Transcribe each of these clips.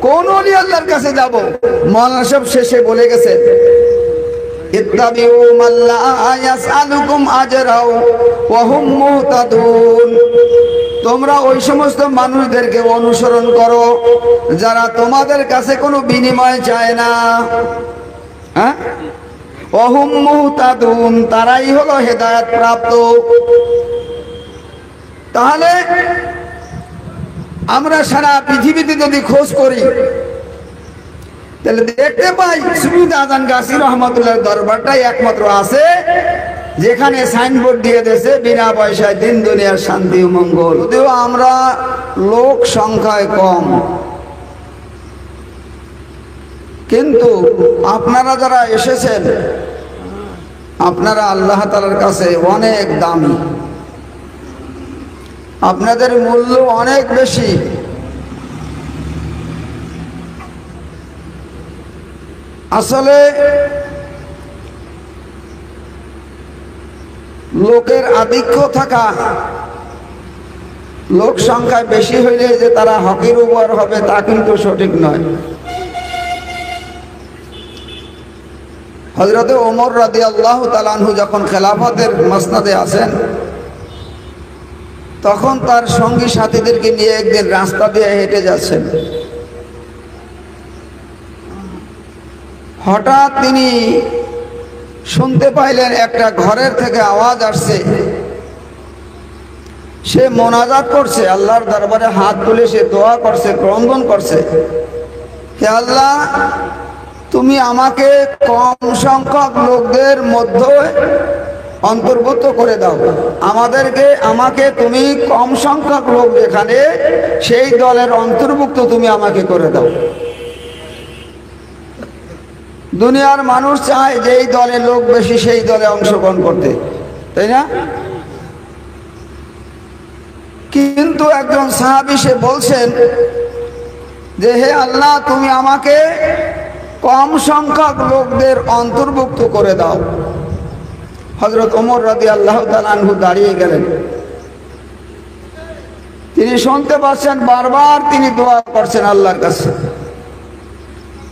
কোন ওলি আল্লাহর কাছে যাব? মাওলানা সাহেব শেষে বলে গেছে, ইত্তাবিউ মান লা ইয়াসআলুকুম আজরাও ওয়া হুম মুহতাদুন। তোমরা ওই সমস্ত মানুষদেরকে অনুসরণ করো যারা তোমাদের কাছে কোনো বিনিময় চায় না। হ্যাঁ, ওয়া হুম মুহতাদুন, তারাই হলো হেদায়েত প্রাপ্ত। তাহলে আমরা সারা পৃথিবীতে যদি খোঁজ করি তাহলে দেখতে পাই সুবিদ আজান গাছি রহমতুল্লাহ দরবারটাই একমাত্র আছে যেখানে সাইনবোর্ড দিয়ে দিয়েছে বিনা পয়সায় দিন দুনিয়ার শান্তি ও মঙ্গল। যদিও আমরা লোক সংখ্যায় কম, কিন্তু আপনারা যারা এসেছেন আপনারা আল্লাহ তাআলার কাছে অনেক দামি, আপনাদের মূল্য অনেক বেশি। আসলে লোকের আধিক্য থাকা, লোক সংখ্যায় বেশি হইলে যে তারা হকের উপর হবে তা কিন্তু সঠিক নয়। হযরতে ওমর রাদিয়াল্লাহু তাআলা আনহু যখন খেলাফতের মসনদে আছেন তখন তার সঙ্গী সাথীদেরকে নিয়ে একদিন রাস্তা দিয়ে হেঁটে যাচ্ছেন। হঠাৎ তিনি শুনতে পাইলেন একটা ঘরের থেকে আওয়াজ আসছে, সে মোনাজাত করছে, আল্লাহর দরবারে হাত তুলে সে দোয়া করছে, ক্রন্দন করছে, হে আল্লাহ, তুমি আমাকে কম সংখ্যক লোকদের মধ্যে অন্তর্ভুক্ত করে দাও, আমাকে তুমি কম সংখ্যক লোক যেখানে সেই দলের অন্তর্ভুক্ত তুমি আমাকে করে দাও। দুনিয়ার মানুষ চায় যে এই দলে লোক বেশি সেই দলে অংশগ্রহণ করতে, তাই না? কিন্তু একজন সাহাবী সে বলছেন যে হে আল্লাহ, তুমি আমাকে কম সংখ্যক লোকদের অন্তর্ভুক্ত করে দাও। হযরত ওমর রাদিয়াল্লাহু তাআলা আনহু দাঁড়িয়ে গেলেন। তিনি শুনতে পাচ্ছেন বারবার তিনি দোয়া করছেন আল্লাহর কাছে।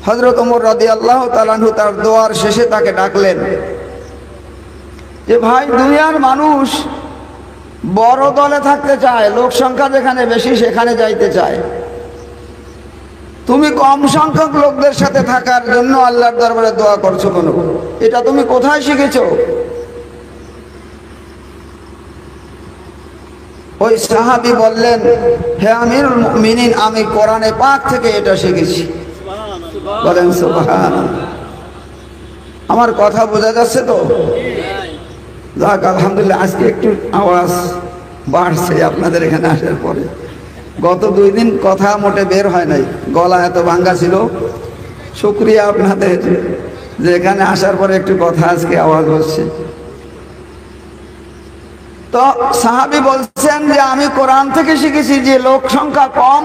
হযরত ওমর রাদিয়াল্লাহু তাআলা আনহু তার দোয়ার শেষে তাকে ডাকলেন যে ভাই, দুনিয়ার মানুষ বড় দলে থাকতে চায়, লোক সংখ্যা যেখানে বেশি সেখানে যাইতে চায়, তুমি কম সংখ্যক লোকদের সাথে থাকার জন্য আল্লাহর দরবারে দোয়া করছো কেন? এটা তুমি কোথায় শিখেছো? ওই সাহাবী বললেন, হে আমিরুল মুমিনিন, আমি কোরআনে পাক থেকে এটা শিখেছি। বলেন সুবহানাল্লাহ। আমার কথা বোঝা যাচ্ছে তো? যাক, আলহামদুলিল্লাহ, আজকে একটু আওয়াজ বাড়ছে আপনাদের এখানে আসার পরে। গত 2 দিন কথা মোটে বের হয় নাই, গলা এত ভাঙ্গা ছিল। শুকরিয়া আপনাদের যে এখানে আসার পরে একটু কথা আজকে আওয়াজ হচ্ছে। তো সাহাবী বলছেন যে আমি কোরআন থেকে শিখেছি যে লোক সংখ্যা কম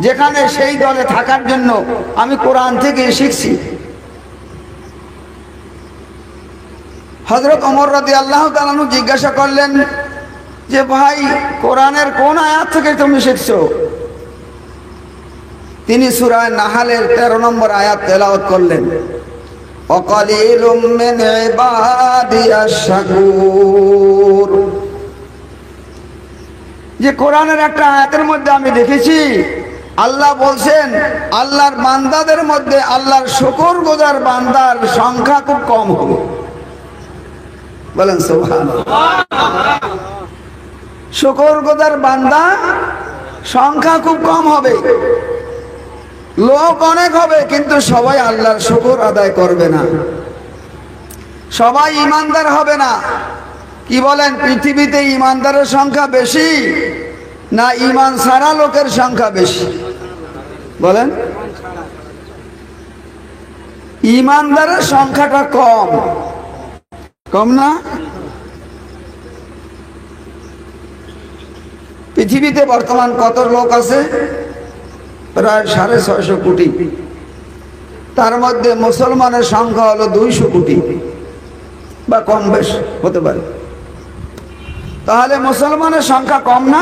যেখানে সেই দলে থাকার জন্য আমি কোরআন থেকে শিখছি। হযরত ওমর রাদিয়াল্লাহু তাআলা আনহু জিজ্ঞাসা করলেন যে ভাই, কোরআনের কোন আয়াত থেকে তুমি শিখছো? তিনি সূরা নাহলের 13 নম্বর আয়াত তেলাওয়াত করলেন, ওয়াকালিলুম মিন ইবাদিয়াশ শাকুর। যে কোরআনের একটা আয়াতের মধ্যে আমি দেখেছি আল্লাহ বলছেন আল্লাহর বান্দাদের মধ্যে আল্লাহর শুকরগুজার বান্দার সংখ্যা খুব কম হবে। বলেন সুবহানাল্লাহ। শুকরগুজার বান্দা সংখ্যা খুব কম হবে, লোক অনেক হবে, কিন্তু সবাই আল্লাহর শুকর আদায় করবে না, সবাই ঈমানদার হবে না। কি বলেন, পৃথিবীতে ঈমানদারের সংখ্যা বেশি না ঈমান ছাড়া লোকের সংখ্যা বেশি? বলেন, ঈমানদারের সংখ্যাটা কম, কম না? পৃথিবীতে বর্তমান কত লোক আছে? প্রায় 650 কোটি। তার মধ্যে মুসলমানের সংখ্যা হলো 200 কোটি বা কম বেশ হতে পারে। তাহলে মুসলমানের সংখ্যা কম না?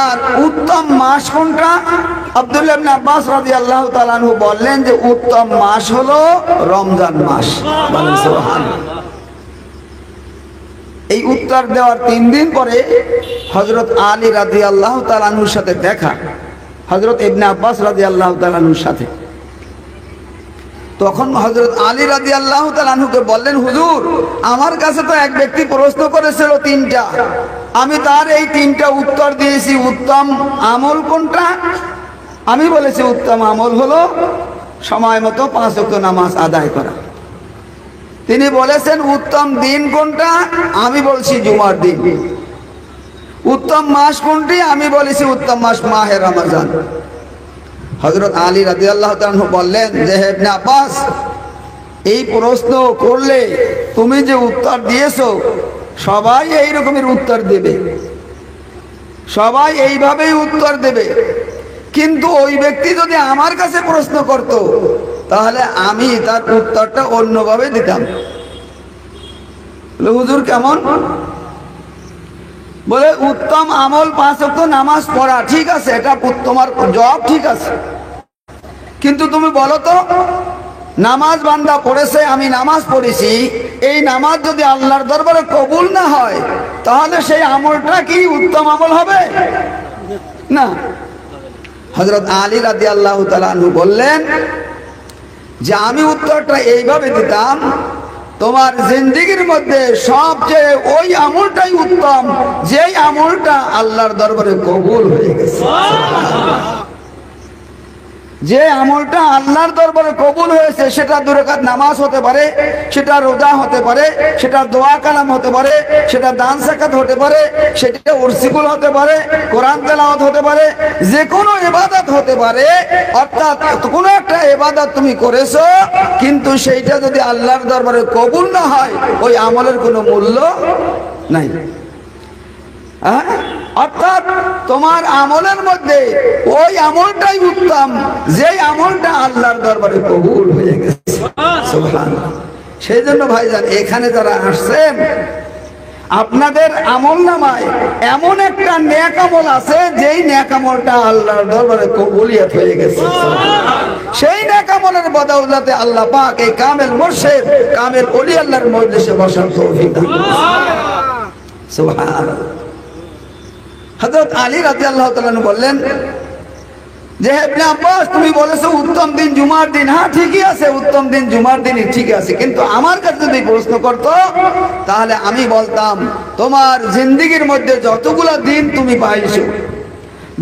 আর উত্তম মাস কোনটা? আব্দুল্লাহ ইবনে আব্বাস রাদিয়াল্লাহু তাআলা আনহু বললেন যে উত্তম মাস হলো রমজান মাস। বলেন সুবহানাল্লাহ। এই উত্তর দেওয়ার 3 দিন পরে হযরত আলী রাদিয়াল্লাহু তাআলা আনহুর সাথে দেখা, হযরত ইবনে আব্বাস রাদিয়াল্লাহু তাআলা আনহুর সাথে। তখন হযরত আলী রাদিয়াল্লাহু তাআলা আনহুকে বললেন, হুজুর, আমার কাছে তো এক ব্যক্তি প্রশ্ন করেছিল 3টা, আমি তার এই 3টা উত্তর দিয়েছি। উত্তম আমল কোনটা? আমি বলেছি উত্তম আমল হলো সময় মতো 5 ওয়াক্ত নামাজ আদায় করা। তিনি বলেছেন উত্তম দিন কোনটা? আমি বলছি জুমার দিন। উত্তম মাস কোনটি? আমি বলেছি উত্তম মাস মাহে রমজান। হযরত আলী রাদিয়াল্লাহু তাআলা আনহু বললেন যে হে ইবনে আব্বাস, এই প্রশ্ন করলে তুমি যে উত্তর দিয়েছো সবাই এই রকমের উত্তর দেবে, সবাই এইভাবেই উত্তর দেবে, কিন্তু ওই ব্যক্তি যদি আমার কাছে প্রশ্ন করত তাহলে আমি তার উত্তরটা অন্যভাবে দিতাম। হুজুর কেমন? বলে উত্তম আমল 5 ওয়াক্ত নামাজ পড়া, ঠিক আছে, এটা তোমার জবাব ঠিক আছে, কিন্তু তুমি বলো তো নামাজ বান্দা পড়েছে, আমি নামাজ পড়েছি, এই নামাজ যদি আল্লাহর দরবারে কবুল না হয় তাহলে সেই আমলটা কি উত্তম আমল হবে? না। হযরত আলী রাদিয়াল্লাহু তাআলা আনহু বললেন যে আমি উত্তরটা এইভাবে দিতাম, তোমার জিন্দেগীর মধ্যে সবচেয়ে ওই আমলটাই উত্তম যেই আমলটা আল্লাহর দরবারে কবুল হয়ে গেছে। যে আমলটা আল্লাহর দরবারে কবুল হয়েছে সেটা 2 রাকাত নামাজ হতে পারে, সেটা রোজা হতে পারে, সেটা দোয়া কালাম হতে পারে, সেটা দান যাকাত হতে পারে, সেটা উরসিকুল হতে পারে, কোরআন তেলাওয়াত হতে পারে, যে কোনো ইবাদত হতে পারে। অর্থাৎ কোনো একটা ইবাদত তুমি করেছো কিন্তু সেইটা যদি আল্লাহর দরবারে কবুল না হয় ওই আমলের কোনো মূল্য নাই। অর্থাৎ তোমার আমলের মধ্যে ওই আমলটাই উত্তম যেই আমলটা আল্লাহর দরবারে কবুল হয়ে গেছে। সুবহানাল্লাহ। সেই জন্য ভাইজান এখানে যারা আসছেন আপনাদের আমল নামায় এমন একটা নেক আমল আছে যেই নেক আমলটা আল্লাহর দরবারে কবুলিয়ত হয়ে গেছে। সেই নেক আমলের বদৌলতে আল্লাহ পাক এই কামেল মুর্শিদ কামেল ওলি আল্লাহর মজলিসে বসার তৌফিক দান করেছেন। সুবহানাল্লাহ। হযরত আলী রাদিয়াল্লাহু তাআলা বললেন যে ইবনে আব্বাস, তুমি বলেছো উত্তম দিন জুমার দিন। হ্যাঁ, ঠিকই আছে, উত্তম দিন জুমার দিনই ঠিক আছে, কিন্তু আমার কাছে যদি প্রশ্ন করতো তাহলে আমি বলতাম তোমার জিন্দেগীর মধ্যে যতগুলা দিন তুমি পাইছো,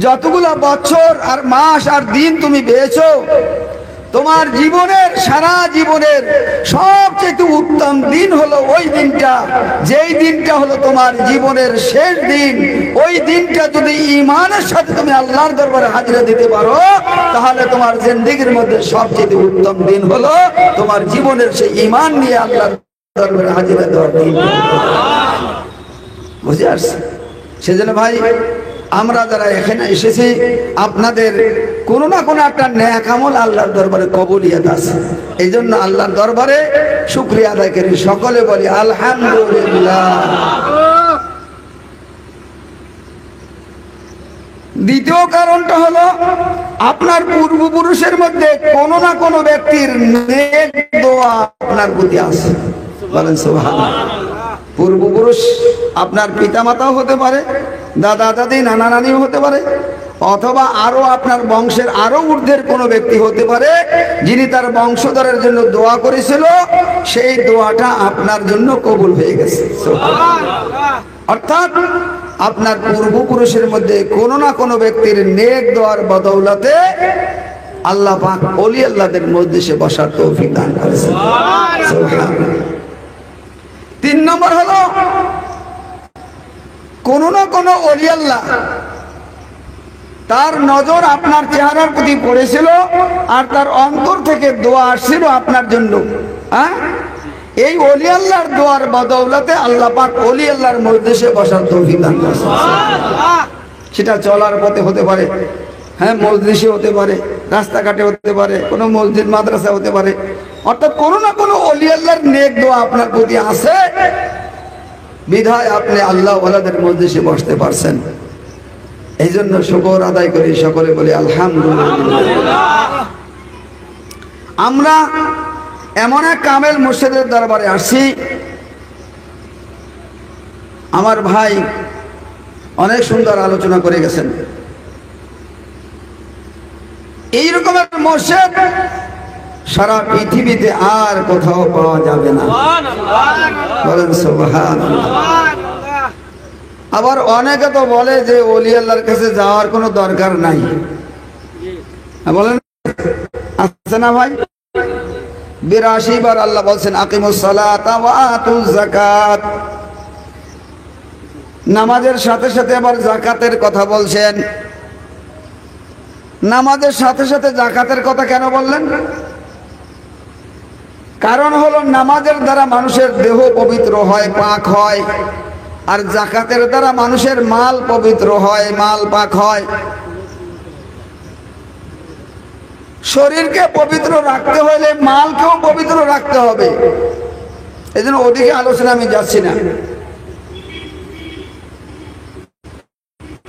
যতগুলা বছর আর মাস আর দিন তুমি পেয়েছো, তোমার জীবনের সারা জীবনের সবচেয়ে উত্তম দিন হলো ওই দিনটা যেই দিনটা হলো তোমার জীবনের শেষ দিন। ওই দিনটা যদি ঈমানের সাথে তুমি আল্লাহর দরবারে হাজিরা দিতে পারো তাহলে তোমার জিন্দেগীর মধ্যে সবচেয়ে উত্তম দিন হলো তোমার জীবনের সেই ঈমান নিয়ে আল্লাহর দরবারে হাজিরা দেওয়ার দিন। বুঝে আসছে? সেজন্য ভাই আমরা যারা এখানে এসেছি আপনাদের কোনো না কোনো একটা নেক আমল আল্লাহর দরবারে কবুলিয়ত আছে, এই জন্য আল্লাহর দরবারে শুকরিয়া আদায় করি। সকলে বলি আলহামদুলিল্লাহ। দ্বিতীয় কারণটা হলো আপনার পূর্বপুরুষের মধ্যে কোনো না কোনো ব্যক্তির নেক দোয়া আপনার প্রতি আছে। বলেন সুবহানাল্লাহ। পূর্বপুরুষ আপনার পিতামাতাও হতে পারে, দাদা দাদি নানা নানিও হতে পারে, অথবা আরো আপনার বংশের আরো ঊর্ধ্বের কোনো ব্যক্তি হতে পারে যিনি তার বংশধরের জন্য দোয়া করেছিল, সেই দোয়াটা আপনার জন্য কবুল হয়ে গেছে। অর্থাৎ আপনার পূর্বপুরুষের মধ্যে কোনো না কোনো ব্যক্তির নেক দোয়ার বদৌলতে আল্লাহ পাক ওলি আল্লাহদের মজলিসে বসার তৌফিক দান করেছেন। সুবহানাল্লাহ। 3 নম্বর হলো কোন না কোন ওলি আল্লাহ তার নজর আপনার চেহারার প্রতি পড়েছিল আর তার অন্তর থেকে দোয়া আসছিল আপনার জন্য। এই ওলি আল্লাহর দোয়ার বদৌলতে আল্লাহ পাক ওলি আল্লাহর মজলিসে বসার তৌফিক দান করেছেন। সেটা চলার পথে হতে পারে, হ্যাঁ, মজলিসে হতে পারে, রাস্তাঘাটে হতে পারে, কোনো মসজিদ মাদ্রাসা হতে পারে। অর্থাৎ কোনো না কোনো ওলি আল্লাহর নেক দোয়া আপনার প্রতি আছে বিধায় আপনি আল্লাহ ওয়ালাদের মজলিসে বসতে পারছেন। এই জন্য শুকর আদায় করি, সকলে বলি আলহামদুলিল্লাহ। আমরা এমন এক কামেল মুর্শিদের দরবারে আসছি, আমার ভাই অনেক সুন্দর আলোচনা করে গেছেন। এই রকমের মুর্শিদ সারা পৃথিবীতে আর কোথাও পাওয়া যাবে না, বলেন সুবহানাল্লাহ। আবার অনেকে তো বলে যে ওলি আল্লাহর কাছে যাওয়ার কোনো দরকার নাই, বলেন আছে না ভাই? 82 বার আল্লাহ বলছেন আকিমুস সালাতা ওয়া আতুজ যাকাত, নামাজের সাথে সাথে আবার যাকাতের কথা বলছেন। নামাজের সাথে সাথে যাকাতের কথা কেন বললেন? কারণ হলো নামাজের দ্বারা মানুষের দেহ পবিত্র হয়, পাক হয়, আর যাকাতের দ্বারা মানুষের মাল পবিত্র হয়, মাল পাক হয়। শরীরকে পবিত্র রাখতে হলে মালকেও পবিত্র রাখতে হবে। এই জন্য ওদিকে আলোচনা আমি যাচ্ছি না।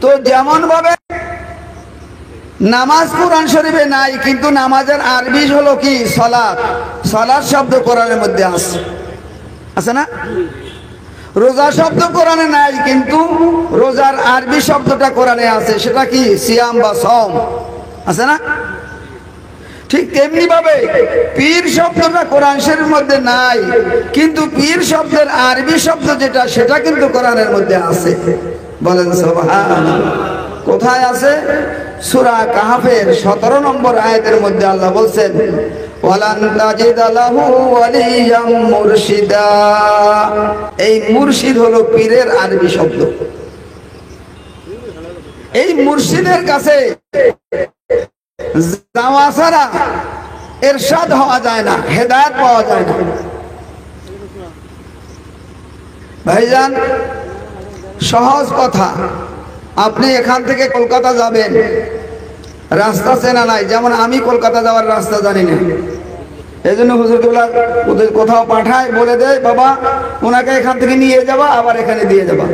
তো যেমন ভাবে নামাজ কোরআন শরীফে নাই, কিন্তু নামাজের আরবি হলো কি সালাত। সালাত শব্দ কোরআনের মধ্যে আছে না? রোজা শব্দ কোরআনে নাই, কিন্তু রোজার আরবি শব্দটা কোরআনে আছে, সেটা কি সিয়াম বা সওম, আছে না? ঠিক তেমনি ভাবে পীর শব্দটা কোরআন শরীফের মধ্যে নাই, কিন্তু পীর শব্দের আরবি শব্দ যেটা, সেটা কিন্তু কোরআনের মধ্যে আছে, বলেন সুবহানাল্লাহ। কোথায় আছে? সূরা কাহফের 17 নম্বর আয়াতের মধ্যে আল্লাহ বলছেন ওয়ালান তাজিদা লাহু ওয়ালিয়াম মুরশিদা। এই মুর্শিদ হলো পীরের আরবি শব্দ। এই মুর্শিদের কাছে যাওয়া ছাড়া ইরশাদ হওয়া যায় না, হেদায়েত পাওয়া যায় না। ভাইজান, সহজ কথা, আপনি এখান থেকে কলকাতা যাবেন, রাস্তা চেনা নাই। যেমন আমি কলকাতা যাওয়ার রাস্তা জানি না, এই জন্য হুজুরগুলা ওদের কোথাও পাঠায়, বলে দেয় বাবা ওনাকে এখান থেকে নিয়ে যাবা, আবার এখানে দিয়ে যাবা,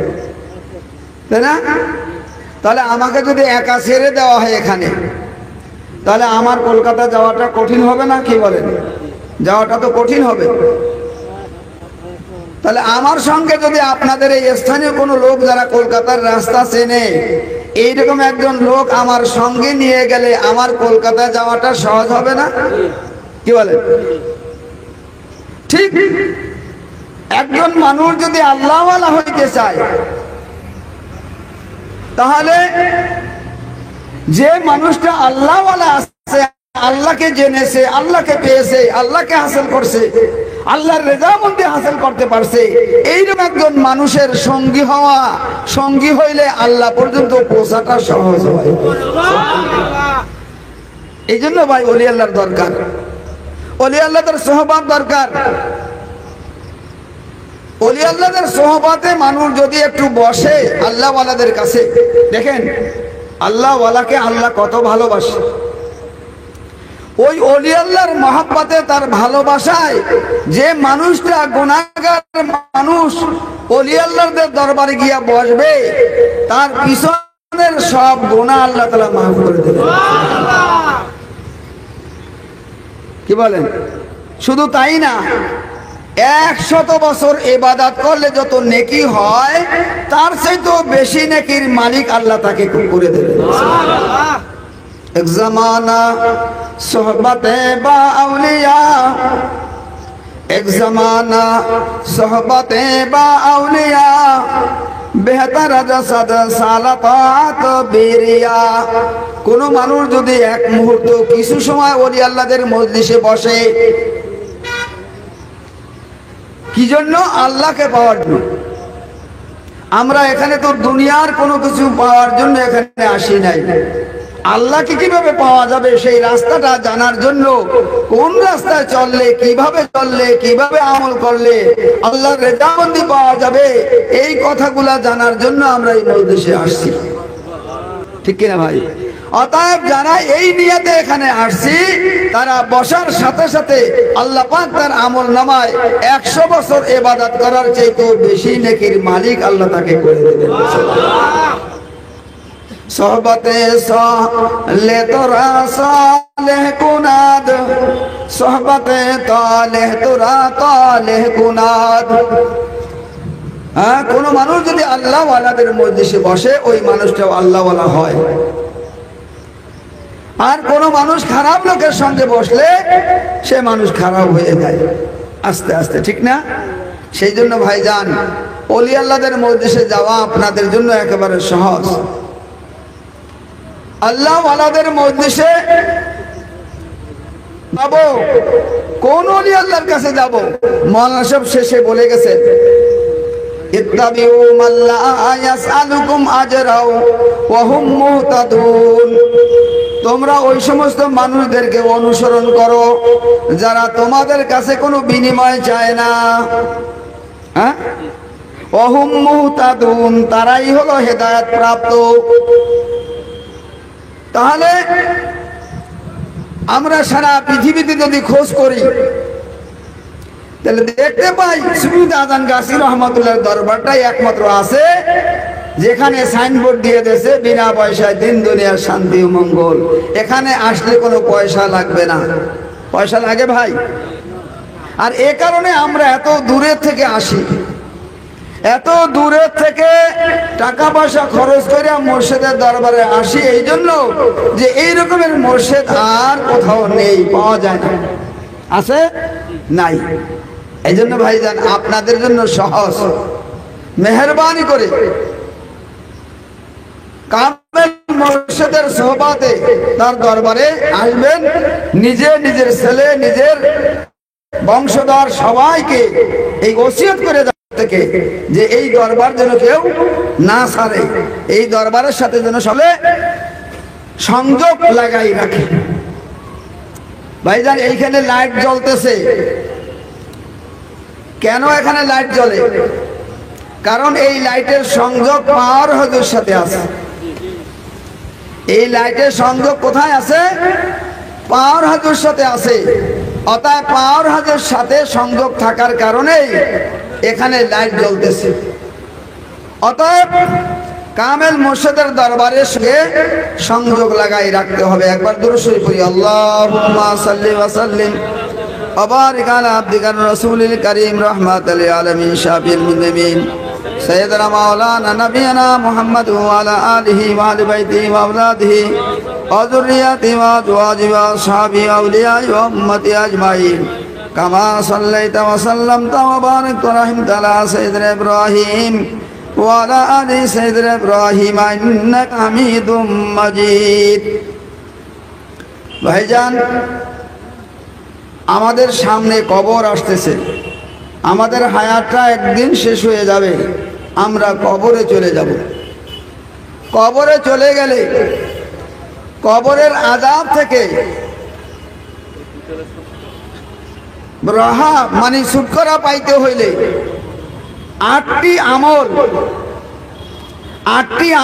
তাই না? তাহলে আমাকে যদি একা ছেড়ে দেওয়া হয় এখানে, তাহলে আমার কলকাতা যাওয়াটা কঠিন হবে না? কি বলেন? যাওয়াটা তো কঠিন হবে। তাহলে আমার সঙ্গে যদি আপনাদের এই স্থানীয় কোনো লোক যারা কলকাতার রাস্তা চেনে, এইরকম একজন লোক আমার সঙ্গে নিয়ে গেলে আমার কলকাতা যাওয়াটা সহজ হবে না? কি বলেন? ঠিক একজন মানুষ যদি আল্লাহওয়ালা হইতে চায়, তাহলে যে মানুষটা আল্লাহওয়ালা আছে, আল্লাহকে জেনেছে, আল্লাহকে পেয়েছে, আল্লাহকে হাসিল করছে, আল্লাহর রেজামন্দি হাসিল করতে পারছে, এইরকম একজন মানুষের সঙ্গী হইলে আল্লাহ পর্যন্ত পৌঁছাটা সহজ হয়। এই জন্য ভাই ওলি আল্লাহর দরকার, ওলি আল্লাহদের সোহবত দরকার। ওলি আল্লাহদের সোহবতে মানুষ যদি একটু বসে আল্লাহওয়ালাদের কাছে, দেখেন আল্লাহওয়ালাকে আল্লাহ কত ভালোবাসে। ওই ওলি আল্লাহর মহব্বতে, তার ভালোবাসায় যে মানুষটা গুনাহগার মানুষ ওলি আল্লাহদের দরবারে গিয়া বসবে, তার পিছনের সব গুনাহ আল্লাহ তাআলা মাফ করে দেবেন। কি বলেন? শুধু তাই না, 100 বছর ইবাদত করলে যত নেকি হয়, তার চাইতে বেশি নেকির মালিক আল্লাহ তাকে করে দেবে। এক জামানা সোহবতে বা আউলিয়া, এক জামানা সোহবতে বা আউলিয়া, বেহতর জাসাদ সালাত বিরিয়া। কোন মানুষ যদি এক মুহূর্ত কিছু সময় ওলি আল্লাহদের মজলিসে বসে, কি জন্য? আল্লাহকে পাওয়ার জন্য। আমরা এখানে তো দুনিয়ার কোনো কিছু পাওয়ার জন্য এখানে আসি নাই, আল্লাহকে কিভাবে পাওয়া যাবে সেই রাস্তাটা জানার জন্য, কোন রাস্তায় চললে, কিভাবে আমল করলে আল্লাহর রেজামন্দি পাওয়া যাবে, এই কথাগুলা জানার জন্য আমরা এই মজলিসে আসছি, ঠিক কিনা ভাই? অতএব যারা এই নিয়তে এখানে আসছি, তারা বসার সাথে সাথে আল্লাহ পাক তার আমল নামায় 100 বছর ইবাদত করার চাইতে বেশি নেকির মালিক আল্লাহ তাকে করে দেবেন। सोहबते साले तोरा सालेह कुनाद, सोहबते तालेह तोरा तालेह कुनाद। হ্যাঁ, কোন মানুষ যদি আল্লাহ ওয়ালাদের মজলিসে বসে ওই মানুষটাও আল্লাহ ওয়ালা হয়। আর কোন মানুষ খারাপ লোকের সঙ্গে বসলে সে মানুষ খারাপ হয়ে যায় আস্তে আস্তে, ঠিক না? সেই জন্য ভাইজান, ওলি আল্লাহদের মজলিসে যাওয়া আপনাদের জন্য একেবারে সহজ। আল্লাহ ওয়ালাদের মজলিসে যাব, কোন ওলি আল্লাহর কাছে যাব? মাওলানা সাহেব শেষে বলে গেছে, ইত্তাবিউ মান লা ইয়াসআলুকুম আজরাও ওয়া হুম মুহতাদুন। তোমরা ওই সমস্ত মানুষদেরকে অনুসরণ করো যারা তোমাদের কাছে কোনো বিনিময় চায় না। হ্যাঁ, ওয়া হুম মুহতাদুন, তারাই হলো হেদায়েত প্রাপ্ত। তাহলে আমরা সারা পৃথিবীতে যদি খোঁজ করি তাহলে দেখতে পাই সুবিদ আজান গাছি রহমতুল্লাহ দরবারটাই একমাত্র আছে যেখানে সাইনবোর্ড দিয়ে দিয়েছে বিনা পয়সায় দিন দুনিয়ার শান্তি ও মঙ্গল। এখানে আসলে কোনো পয়সা লাগবে না। পয়সা লাগে ভাই? আর এ কারণে আমরা এত দূরের থেকে আসি, এত দূরের থেকে টাকা পয়সা খরচ করে মুর্শিদের দরবারে আসি এই জন্য যে এই রকমের মুর্শিদ আর কোথাও নেই, পাওয়া যায় না। আছে? নাই। এই জন্য ভাইজান, আপনাদের জন্য সহজ, মেহেরবানি করে কামেল মুর্শিদের সোহবাতে তার দরবারে আসবেন। নিজে, নিজের ছেলে, নিজের বংশধর সবাইকে এই ওসিয়ত করে থেকে যে এই দরবার যেন কেউ না ছাড়ে, এই দরবারের সাথে যেন সবে সংযোগ লাগাই রাখে। ভাইজান, এইখানে লাইট জ্বলতেছে কেন? এখানে লাইট জ্বলে কারণ এই লাইটের সংযোগ পাওয়ার হুজুর সাথে আছে। এই লাইটের সংযোগ কোথায় আছে? পাওয়ার হুজুর সাথে আছে। অতএব পাওয়ার হুজুর সাথে সংযোগ থাকার কারণেই এখানে লাইট জ্বলতেছে। অতএব কামেল মুর্শিদের দরবারের সঙ্গে সংযোগ লাগাই রাখতে হবে। একবার দুরূদ শরীফ পড়ি, আল্লাহুম্মা সাল্লি ওয়া সাল্লিম ওয়া বারিক আলা আবদিকা রাসূলিল কারীম রাহমাতাল লিল আলামিন শাফিউল মুজনিবিন সাইয়্যিদানা মাওলানা নবিয়ানা মুহাম্মদ ওয়া আলা আলিহি ওয়া আলি বাইতিহি ওয়া আওলাদিহি ওয়া যুররিয়াতিহি ওয়া আজওয়াজিহি ওয়া আসহাবিহি ওয়া আউলিয়াই ওয়া উম্মতি আজমাইন কামা সাল্লাইতা ওয়া সাল্লামতা ওয়া বারাকতা ওয়া রাহিমতা আলা সাইয়্যিদিনা ইব্রাহিম ওয়া আলা আলি সাইয়্যিদিনা ইব্রাহিম ইন্নাকা হামিদুম মাজিদ। ভাইজান, আমাদের সামনে কবর আসতেছে। আমাদের হায়াতটা একদিন শেষ হয়ে যাবে, আমরা কবরে চলে যাব। কবরে চলে গেলে কবরের আযাব থেকে রাহা মানে ছুটকারা পাইতে হইলে আটটি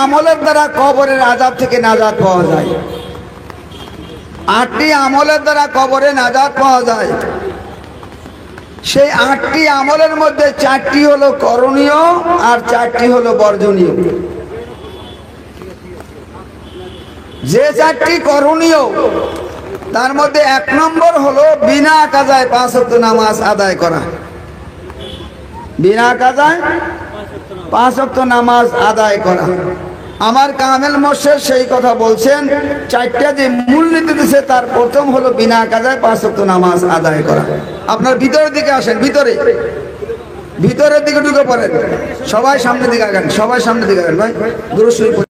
আমলের দ্বারা কবরের আযাব থেকে নাজাত পাওয়া যায়। আটটি আমলের দ্বারা কবরে নাজাত পাওয়া যায়। সেই আটটি আমলের মধ্যে চারটি হলো করণীয় আর চারটি হলো বর্জনীয়। যে চারটি করণীয় তার মধ্যে এক নম্বর হলো বিনা কাজায় 5 ওয়াক্ত নামাজ আদায় করা। বিনা কাজায় 5 ওয়াক্ত নামাজ আদায় করা। আমার কামেল মুর্শিদ সেই কথা বলছেন। চারটা যে মূলনীতি দিয়েছে তার প্রথম হলো বিনা কাজায় 5 ওয়াক্ত নামাজ আদায় করা। আপনার ভিতরের দিকে আসেন, ভিতরের দিকে ঢুকে পড়েন। সবাই সামনের দিকে আগান, সবাই সামনের দিকে আগান। ভাই দুরূদ শরীফ